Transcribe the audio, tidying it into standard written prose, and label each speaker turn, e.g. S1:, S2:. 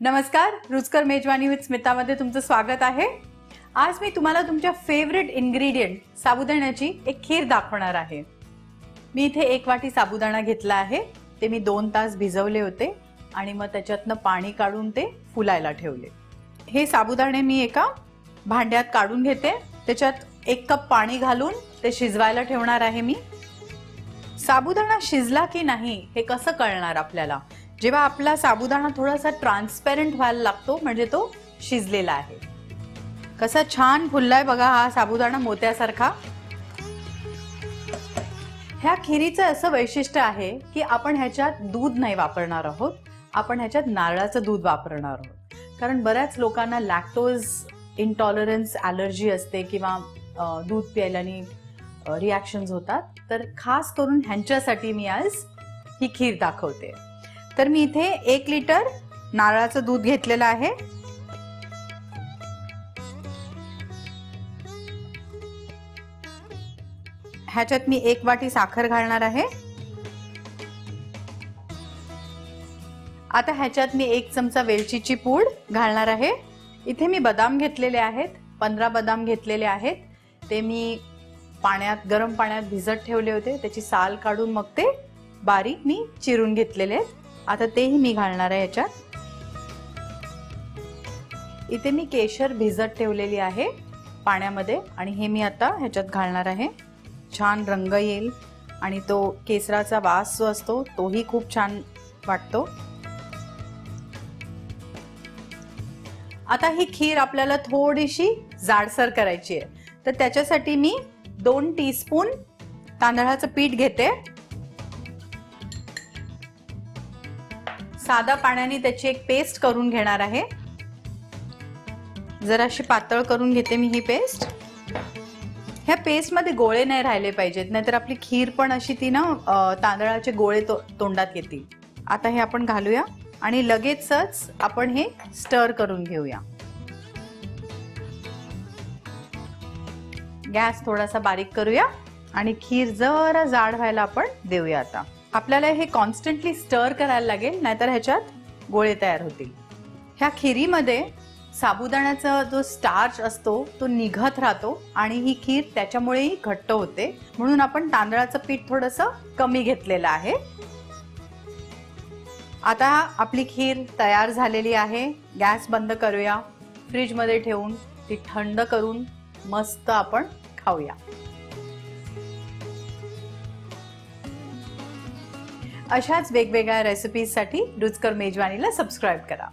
S1: नमस्कार, रुचकर मेजवानी विथ स्मितामध्ये तुमचं स्वागत आहे। आज मी तुम्हाला तुमच्या फेवरेट इन्ग्रेडियंट साबुदाण्याची एक खीर दाखवणार आहे। मी इथे 1 वाटी साबुदाणा घेतला आहे। ते मी 2 तास भिजवले होते आणि मग त्याच्यातनं पाणी काढून ते फुलायला ठेवले। हे साबुदाणे मी एका भांड्यात काढून घेते। त्याच्यात 1 कप पाणी घालून ते शिजवायला ठेवणार आहे मी। साबुदाणा शिजला की नाही हे कसं कळणार आपल्याला? जेव्हा आपला साबुदाणा थोडासा ट्रान्सपेरंट व्हायला लागतो म्हणजे तो शिजलेला आहे। कसा छान फुललाय बघा हा साबुदाणा मोत्यासारखा। ह्या खिरीचं असं वैशिष्ट्य आहे की आपण ह्याच्यात दूध नाही वापरणार आहोत, आपण ह्याच्यात नारळाचं दूध वापरणार आहोत। कारण बऱ्याच लोकांना लॅक्टोज इंटॉलरन्स ॲलर्जी असते किंवा दूध प्यायल्याने रिॲक्शन्स होतात, तर खास करून ह्यांच्यासाठी मी आज ही खीर दाखवते। तर मी इथे 1 लिटर नारळाचं दूध घेतलेलं आहे। ह्याच्यात मी 1 वाटी साखर घालणार आहे। आता ह्याच्यात मी 1 चमचा वेलचीची पूड घालणार आहे। इथे मी बदाम घेतलेले आहेत, 15 बदाम घेतलेले आहेत। ते मी गरम पाण्यात भिजत ठेवले होते, त्याची साल काढून मग ते बारीक मी चिरून घेतलेले आहेत। आता तेही मी घालणार आहे याच्यात। इथे मी केशर भिजत ठेवलेली आहे पाण्यामध्ये आणि हे मी आता ह्याच्यात घालणार आहे। छान रंग येईल आणि तो केसराचा वास जो असतो तोही खूप छान वाटतो। आता ही खीर आपल्याला थोडीशी जाडसर करायची आहे, तर त्याच्यासाठी मी 2 टीस्पून तांदळाचं पीठ घेते। साधा पाण्याने त्याची एक पेस्ट करून घेणार आहे। जराशी पातळ करून घेते मी ही पेस्ट। ह्या पेस्ट मध्ये गोळे नाही राहिले पाहिजेत, नाहीतर आपली खीर पण अशी ती ना तांदळाचे गोळे तोंडात येतील। आता हे आपण घालूया आणि लगेचच आपण हे स्टर करून घेऊया। गॅस थोडासा बारीक करूया आणि खीर जरा जाड व्हायला आपण देऊया। आता आपल्याला हे कॉन्स्टंटली स्टर करायला लागेल, नाहीतर ह्याच्यात गोळे तयार होतील। ह्या खिरीमध्ये साबुदाण्याचा जो स्टार्च असतो तो निघत राहतो आणि ही खीर त्याच्यामुळेही घट्ट होते, म्हणून आपण तांदळाचं पीठ थोडंसं कमी घेतलेलं आहे। आता आपली खीर तयार झालेली आहे। गॅस बंद करूया, फ्रीज मध्ये ठेवून ती थंड करून मस्त आपण खाऊया। अशाच वेगवेगळ्या रेसिपीजसाठी रुचकर मेजवानीला सबस्क्राइब करा।